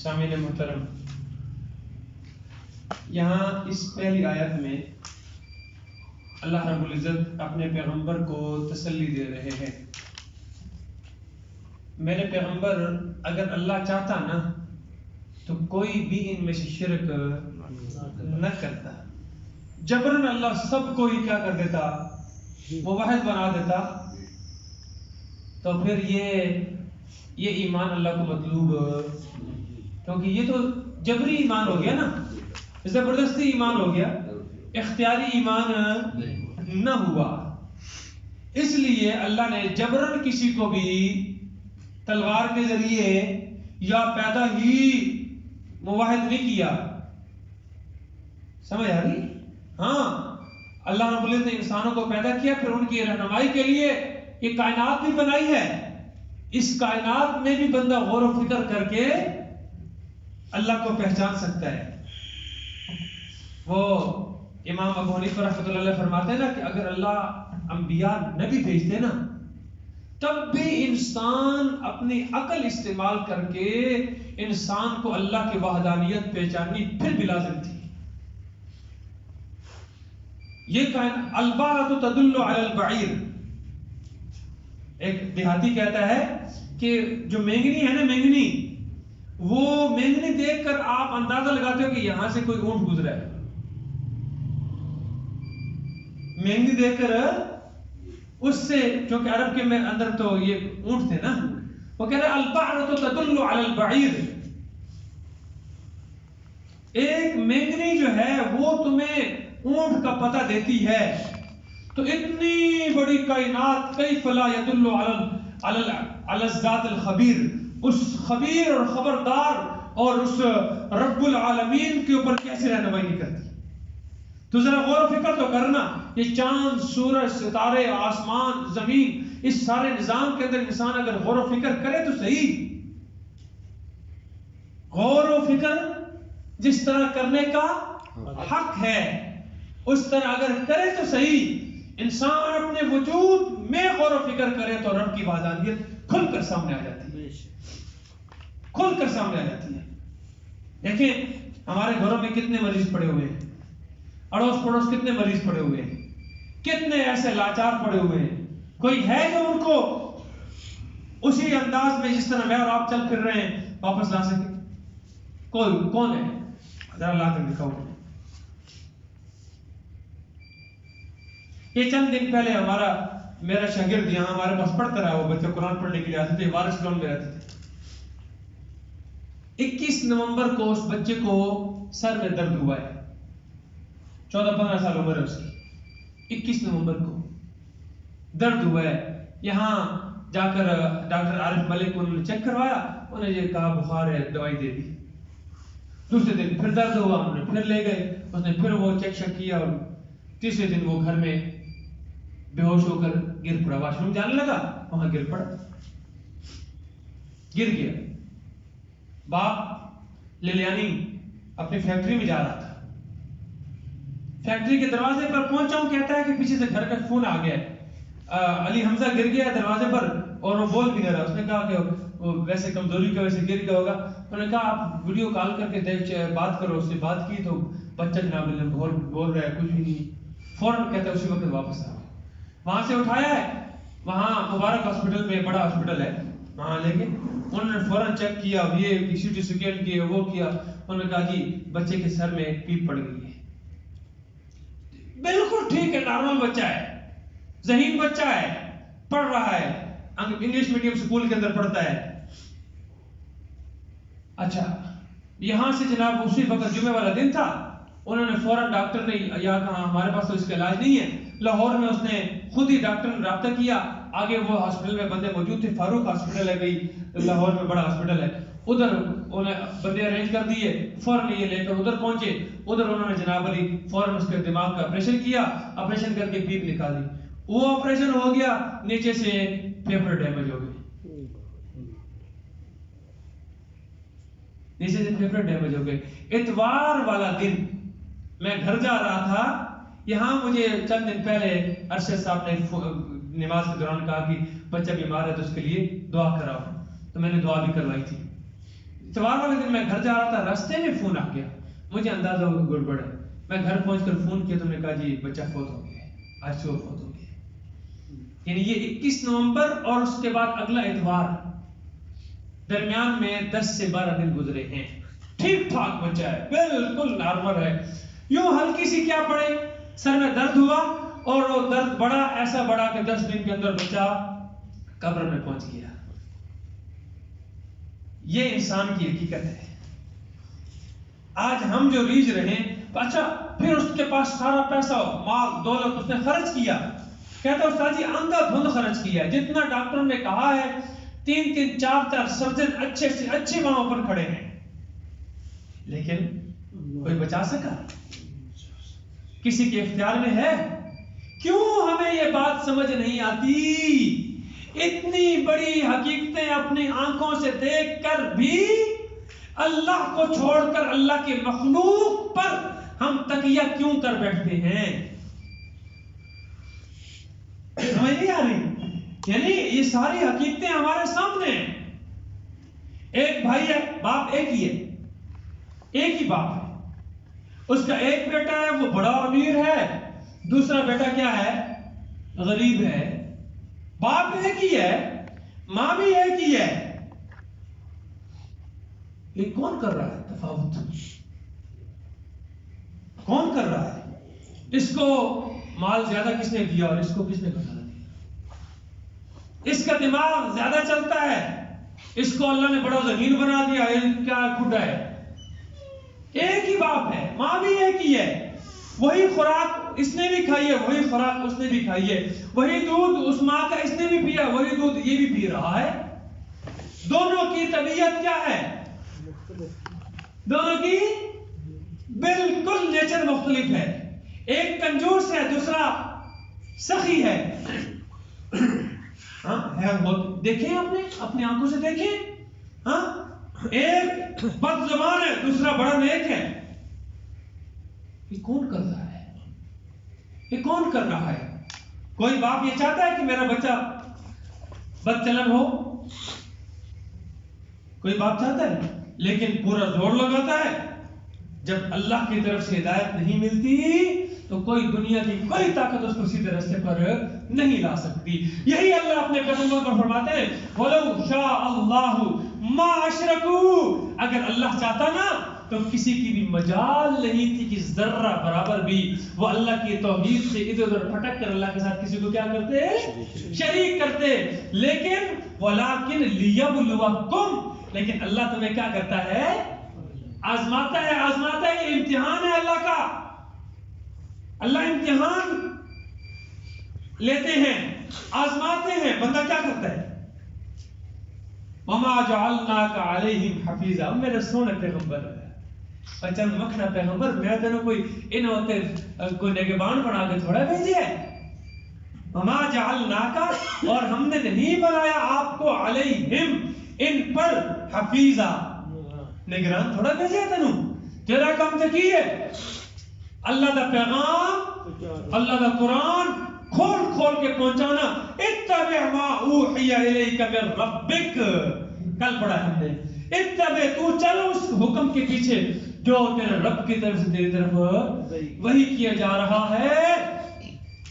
سامعین محترم، یہاں اس پہلی آیت میں اللہ رب العزت اپنے پیغمبر کو تسلی دے رہے ہیں. میرے پیغمبر اگر اللہ چاہتا نا تو کوئی بھی ان میں سے شرک نہ کرتا. جبرن اللہ سب کو ہی کیا کر دیتا، موحد بنا دیتا. تو پھر یہ ایمان اللہ کو مطلوب، کیونکہ یہ تو جبری ایمان ہو گیا نا، زبردستی ایمان ہو گیا، اختیاری ایمان نہ ہوا. اس لیے اللہ نے جبرن کسی کو بھی تلوار کے ذریعے یا پیدا ہی موحد نہیں کیا. سمجھ آ رہی؟ ہاں، اللہ رب العزت نے انسانوں کو پیدا کیا، پھر ان کی رہنمائی کے لیے یہ کائنات بھی بنائی ہے. اس کائنات میں بھی بندہ غور و فکر کر کے اللہ کو پہچان سکتا ہے. وہ امام ابو حنیفہ رحمۃ اللہ علیہ فرماتے ہیں نا کہ اگر اللہ انبیاء نبی بھیجتے نا تب بھی انسان اپنی عقل استعمال کر کے انسان کو اللہ کی وحدانیت پہچاننی پھر بھی لازم تھی. یہ کائنات البعرۃ تدل علی البعیر. ایک دیہاتی کہتا ہے کہ جو مینگنی ہے نا، مینگنی، وہ مینگنی دیکھ کر آپ اندازہ لگاتے ہو کہ یہاں سے کوئی اونٹ گزرا ہے. مینگنی دیکھ کر اس سے، چونکہ عرب کے میں اندر تو یہ اونٹ تھے نا، وہ کہہ رہے البعرۃ تدل علی البعیر. ایک مینگنی جو ہے وہ تمہیں اونٹ کا پتہ دیتی ہے. تو اتنی بڑی کائنات کیف لا یدل علی الذات الخبیر، اس خبیر اور خبردار اور اس رب العالمین کے اوپر کیسے رہنمائی نہیں کرتی. تو ذرا غور و فکر تو کرنا، یہ چاند، سورج، ستارے، آسمان، زمین، اس سارے نظام کے اندر انسان اگر غور و فکر کرے تو صحیح. غور و فکر جس طرح کرنے کا حق ہے اس طرح اگر کرے تو صحیح. انسان اپنے وجود میں غور و فکر کرے تو رب کی وحدانیت کھل کر سامنے آ جاتی ہے، کھل کر سامنے آ جاتی ہے. دیکھیں ہمارے گھروں میں کتنے مریض پڑے ہوئے ہیں، اڑوس پڑوس کتنے مریض پڑے ہوئے ہیں، کتنے ایسے لاچار پڑے ہوئے ہیں. کوئی ہے جو ان کو اسی انداز میں جس طرح میں اور آپ چل پھر رہے ہیں واپس لا سکے؟ کوئی کون ہے؟ ذرا لا کر دکھاؤ. یہ چند دن پہلے میرا شاگرد یہاں ہمارے پاس پڑھتا رہا. وہ بچے قرآن پڑھنے کے لیے آتے تھے، وارث گراؤنڈ میں رہتے تھے. 21 نومبر کو اس بچے کو سر میں درد ہوا ہے. 14-15 سال عمر ہے اس کی. 21 نومبر کو درد ہوا ہے. یہاں جا کر ڈاکٹر عارف ملک کو انہوں نے چیک کروایا، انہوں نے یہ کہا بخار ہے، دوائی دے دی. دوسرے دن پھر درد ہوا، انہوں نے پھر لے گئے، اس نے پھر وہ چیک کیا، اور تیسرے دن وہ گھر میں بے ہوش ہو کر گر پڑا. واش روم جانے لگا، وہاں گر پڑا، گر گیا. باپ لیلیانی اپنی فیکٹری میں جا رہا تھا. فیکٹری کے دروازے پر پہنچا ہوں، کہتا ہے کہ پیچھے سے گھر کا فون آ گیا، علی حمزہ گر گیا دروازے پر اور وہ بول بھی نہیں رہا. اس نے کہا کہ وہ ویسے کمزوری کی وجہ سے گر گیا ہوگا. انہوں نے کہا آپ ویڈیو کال کر کے بات کرو. اس سے بات کی تو بچہ جناب بول رہا ہے کچھ بھی نہیں. فوراً کہتا ہے اسی وقت واپس آ. وہاں سے اٹھایا ہے، وہاں مبارک ہاسپٹل میں، بڑا ہاسپٹل ہے، وہاں لے کے انہوں نے فوراً چیک کیا، یہ سی ٹی اسکین کیا، وہ کیا. انہوں نے کہا جی بچے کے سر میں پیپ پڑ گئی ہے. بالکل ٹھیک ہے، نارمل بچہ ہے، ذہین بچہ ہے، پڑھ رہا ہے، انگلش میڈیم سکول کے اندر پڑھتا ہے. اچھا، یہاں سے جناب اسی وقت جمعے والا دن تھا. انہوں نے فوراً ڈاکٹر نے یا کہا ہمارے پاس تو اس کا علاج نہیں ہے. لاہور میں اس نے خود ہی ڈاکٹر نے رابطہ کیا. آگے وہ ہاسپٹل میں بندے موجود تھے، فاروق ہاسپٹل ہے بھائی لاہور میں، بڑا ہاسپٹل ہے. ادھر انہیں بندے ارینج کر دیے، فوراً یہ لے کر ادھر پہنچے. ادھر انہوں نے جناب علی فوراً اس کے دماغ کا آپریشن کیا، آپریشن کر کے پیپ نکالی. وہ آپریشن ہو گیا، نیچے سے پھیپھڑے ڈیمیج ہو گئے، نیچے سے پھیپھڑے ڈیمیج ہو گئے. اتوار والا دن میں گھر جا رہا تھا، یہاں مجھے چند دن پہلے ارشد صاحب نے نماز کے دوران کہا کہ بچہ بیمار ہے تو اس کے لیے دعا کراؤ. تو میں نے دعا بھی کروائی تھی. اتوار والے دن میں گھر جا رہا تھا، راستے میں فون آ گیا، مجھے اندازہ ہوا گڑبڑ ہے، میں گھر پہنچ کر فون کیا تو میں نے کہا جی بچہ فوت ہو گیا، آج صبح فوت ہو گیا. یعنی یہ 21 نومبر اور اس کے بعد اگلا اتوار، درمیان میں 10 سے 12 دن گزرے ہیں. ٹھیک ٹھاک بچہ ہے، بالکل نارمل ہے. یوں ہلکی سی کیا پڑے، سر میں درد ہوا اور وہ درد بڑا، ایسا بڑا کہ 10 دن کے اندر بچہ قبر میں پہنچ گیا. یہ انسان کی حقیقت ہے. آج ہم جو ریجھ رہے ہیں، اچھا پھر اس کے پاس سارا پیسہ مال دولت اس نے خرچ کیا، کہتا ہے استاد جی اندھا دھند خرچ کیا، جتنا ڈاکٹر نے کہا ہے 3 4 سرجن اچھے سے اچھے وہاں پر کھڑے ہیں، لیکن کوئی بچا سکا؟ کسی کے اختیار میں ہے؟ کیوں ہمیں یہ بات سمجھ نہیں آتی؟ اتنی بڑی حقیقتیں اپنی آنکھوں سے دیکھ کر بھی اللہ کو چھوڑ کر اللہ کے مخلوق پر ہم تکیہ کیوں کر بیٹھتے ہیں؟ سمجھ نہیں آ رہی؟ یعنی یہ ساری حقیقتیں ہمارے سامنے ہیں. ایک بھائی ہے، باپ ایک ہی ہے، ایک ہی باپ ہے، اس کا ایک بیٹا ہے وہ بڑا امیر ہے، دوسرا بیٹا کیا ہے؟ غریب ہے. باپ ایک ہی ہے، ماں بھی ایک ہی ہے، یہ کون کر رہا ہے تفاوت؟ کون کر رہا ہے؟ اس کو مال زیادہ کس نے دیا اور اس کو کس نے گھٹالا دیا؟ اس کا دماغ زیادہ چلتا ہے، اس کو اللہ نے بڑا ذہین بنا دیا، یہ کیا کھڈا ہے؟ ایک ہی باپ ہے، ماں بھی ایک ہی ہے، وہی خوراک اس نے بھی کھائی ہے، وہی خوراک اس نے بھی کھائی ہے، وہی دودھ اس ماں کا اس نے بھی پیا، وہی دودھ یہ بھی پی رہا ہے. دونوں کی طبیعت کیا ہے؟ دونوں کی بالکل نیچر مختلف ہے. ایک کنجوس ہے، دوسرا سخی ہے. دیکھیں اپنی آنکھوں سے دیکھیں. ایک بد زبان ہے، دوسرا بڑا نیک ہے. یہ کون کر رہا ہے؟ یہ کون کر رہا ہے؟ کوئی باپ یہ چاہتا ہے کہ میرا بچہ بد چلن ہو؟ کوئی باپ چاہتا ہے؟ لیکن پورا زور لگاتا ہے. جب اللہ کی طرف سے ہدایت نہیں ملتی تو کوئی دنیا کی کوئی طاقت اس کو سیدھے راستے پر نہیں لا سکتی. یہی اللہ اپنے پیغمبر کو فرماتے ہیں وَلَوْ شَاءَ اللَّهُ مَا أَشْرَكُوا، اگر اللہ چاہتا نا تو کسی کی بھی مجال نہیں تھی کہ ذرہ برابر بھی وہ اللہ کی توحید سے ادھر ادھر پھٹک کر اللہ کے ساتھ کسی کو کیا کرتے؟ شریک کرتے. لیکن وَلَكِنْ لِيَبْلُوَكُمْ، لیکن اللہ تمہیں کیا کرتا ہے؟ آزماتا ہے. آزماتا ہے، یہ امتحان ہے اللہ کا. اللہ امتحان لیتے ہیں، آزماتے ہیں. بندہ کیا کرتا ہے؟ وَمَا جَعَلْنَاكَ عَلَيْهِمْ حَفِيظًا، میرے سونے پیغمبر ہے، چند مکھنا پیغمبر، میں تینوں کوئی ان ہوتے کوئی نگہبان بنا کے تھوڑا بھیجے ہے. وَمَا جَعَلْنَاكَ، اور ہم نے نہیں بنایا آپ کو علیہم، ان پر، حفیظا، نگران تھوڑا بھیجے ہے. تیرا کام تو کی ہے اللہ دا پیغام، اللہ دا قرآن کھول کھول کے پہنچانا. اتبع ما اوحی الیک من ربک، کل پڑھا ہم نے، اتبع، تو چل اس حکم کے پیچھے جو تیرے رب کی طرف سے تیری طرف وہی کیا جا رہا ہے.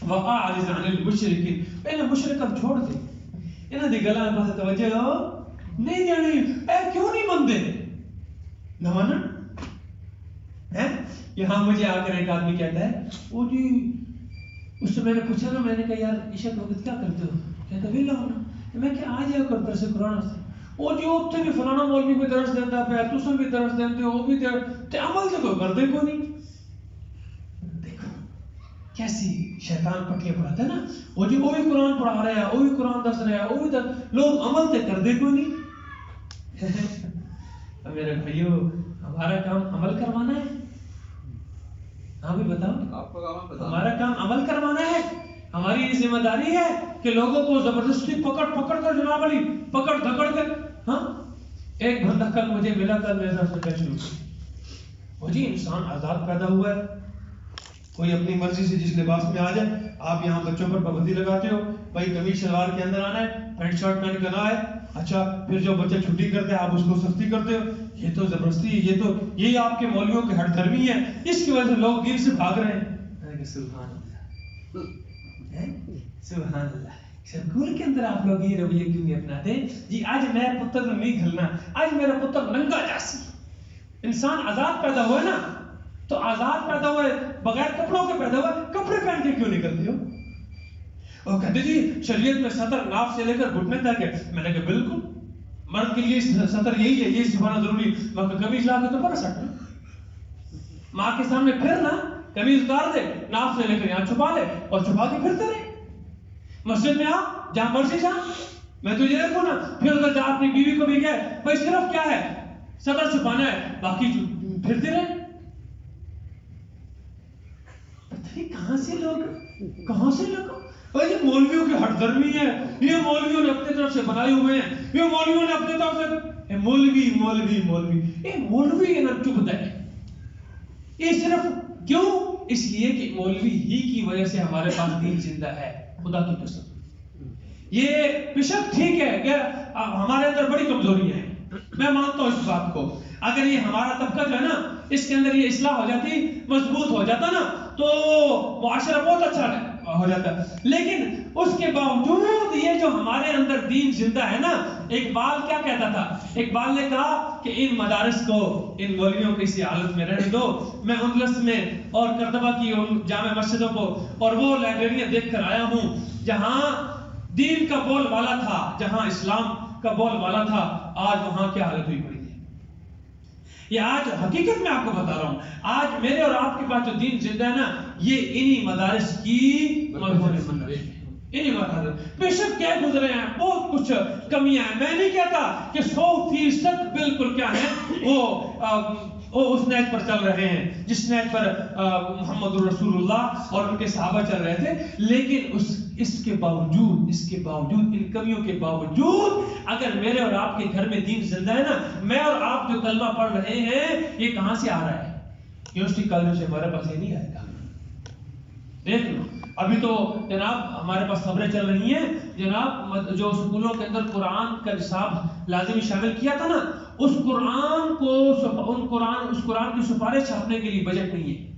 وَأَعْرِضْ عَنِ الْمُشْرِكِينَ، پہلے مشرک اب چھوڑ دے، انہاں دی گلاں پاسے توجہ نہیں دینی. اے کیوں نہیں مندے نہ مانا ہے؟ یہاں مجھے آ کر ایک آدمی کہتا ہے وہ جی، اس سے میں نے پوچھا نا، میں نے کہا یار عشاء کے وقت کیا کرتے ہو؟ کہتا ویلا ہونا. میں کہ آ جایا کر درس قرآن سے. وہ جی اتنے بھی فلانا مولوی بھی درس دینا پیا، تساں بھی درس دیندے ہو، وہ بھی تے عمل تو کوئی کردے کو نہیں. دیکھو کیسی شیطان پٹیاں پڑھاتا ہے نا. وہ جی وہ بھی قرآن پڑھا رہا ہے، وہ بھی قرآن دس رہا ہے، وہ بھی لوگ عمل تے کردے کو نہیں. میرے بھائیو، ہمارا کام عمل کروانا ہے. ہاں بھی بتاؤ، ہمارا کام عمل کروانا ہے. ہماری ذمہ داری ہے کہ لوگوں کو زبردستی پکڑ کر جناب علی پکڑ دھکڑ کے. ہاں ایک بندہ کل مجھے ملا، کل میرے ساتھ سوچنا شروع کیا، وہ جی انسان آزاد پیدا ہوا ہے، کوئی اپنی مرضی سے جس لباس میں آ جائے. آپ یہاں بچوں پر پابندی لگاتے ہو بھائی قمیض شلوار کے اندر آنا ہے، پینٹ شرٹ پہن کر نہ آئے. اچھا پھر جو بچے چھٹی کرتے ہیں آپ اس کو سختی کرتے ہو. یہ تو زبردستی، یہ آپ کے مولویوں کی ہٹ دھرمی ہے، اس کی وجہ سے لوگ دین سے بھاگ رہے ہیں. میں کہ سبحان اللہ، سبحان اللہ. سکول کے اندر آپ لوگ یہ رویہ کیوں نہیں اپناتے؟ جی آج میرا پتر نہیں گھلنا، آج میرا پتر ننگا جاسی. انسان آزاد پیدا ہوا ہے نا، تو آزاد پیدا ہوئے بغیر کپڑوں کے پیدا ہوا، کپڑے پہن کے کیوں نہیں کرتے ہو؟ اور کہتے جی شریعت میں سطر ناف سے لے کر گھٹنے تک ہے. میں نے کہا بالکل، مرد کے لیے سطر یہی ہے، یہ چھپانا ضروری. میں کہ قمیض لا کے تو پڑھ سکتا، ماں کے سامنے پھرنا، قمیض اتار دے، ناف سے لے کر یہاں چھپا لے اور چھپا کے پھرتے رہے. مسجد میں آ، جہاں مرضی جا، میں تجھے دیکھوں نا. پھر ادھر جا اپنی بیوی کو بھی کہے بھائی صرف کیا ہے سطر چھپانا ہے، باقی پھرتے رہے. پتہ نہیں کہاں سے لوگ یہ مولویوں کی ہٹ دھرمی ہے، یہ مولویوں نے اپنے طرف سے بنائے ہوئے ہیں، یہ مولویوں نے اپنے طرف سے مولوی یہ مولوی نا چبھتا ہے. یہ صرف کیوں؟ اس لیے کہ مولوی ہی کی وجہ سے ہمارے پاس دین زندہ ہے. خدا کی قسم یہ بشک ٹھیک ہے کہ ہمارے اندر بڑی کمزوریاں ہیں، میں مانتا ہوں اس بات کو. اگر یہ ہمارا طبقہ جو ہے نا اس کے اندر یہ اصلاح ہو جاتی، مضبوط ہو جاتا نا، تو معاشرہ بہت اچھا ہو جاتا. لیکن اس کے باوجود یہ جو ہمارے اندر دین زندہ ہے نا، اقبال کیا کہتا تھا؟ اقبال نے کہا کہ ان مدارس کو، ان مولویوں کو اسی حالت میں رہنے دو. میں اندلس میں اور کردبہ کی ان جامع مسجدوں کو اور وہ لائبریریاں دیکھ کر آیا ہوں جہاں دین کا بول بالا تھا، جہاں اسلام کا بول بالا تھا. آج وہاں کیا حالت ہوئی پڑی ہے. یہ آج حقیقت میں آپ کو بتا رہا ہوں، آج میرے اور آپ کے پاس جو دین زندہ ہے نا، یہ انہی مدارس کی انہی مدارس. بے شک کیا گزرے ہیں، بہت کچھ کمیاں ہیں. میں نہیں کہتا کہ 100% بالکل کیا ہے وہ اس نہج پر چل رہے ہیں جس نہج پر محمد رسول اللہ اور ان کے صحابہ چل رہے تھے. لیکن اس کے باوجود ان کمیوں کے باوجود اگر میرے اور آپ کے گھر میں دین زندہ ہے نا، میں اور آپ جو کلمہ پڑھ رہے ہیں یہ کہاں سے آ رہا ہے؟ یونیورسٹی کالج سے ہمارے پاس یہ نہیں آئے گا. دیکھ لو ابھی تو جناب ہمارے پاس خبریں چل رہی ہیں جناب، جو سکولوں کے اندر قرآن کا نصاب لازمی شامل کیا تھا نا، اس قرآن کی سفارش چھاپنے کے لیے بجٹ نہیں ہے.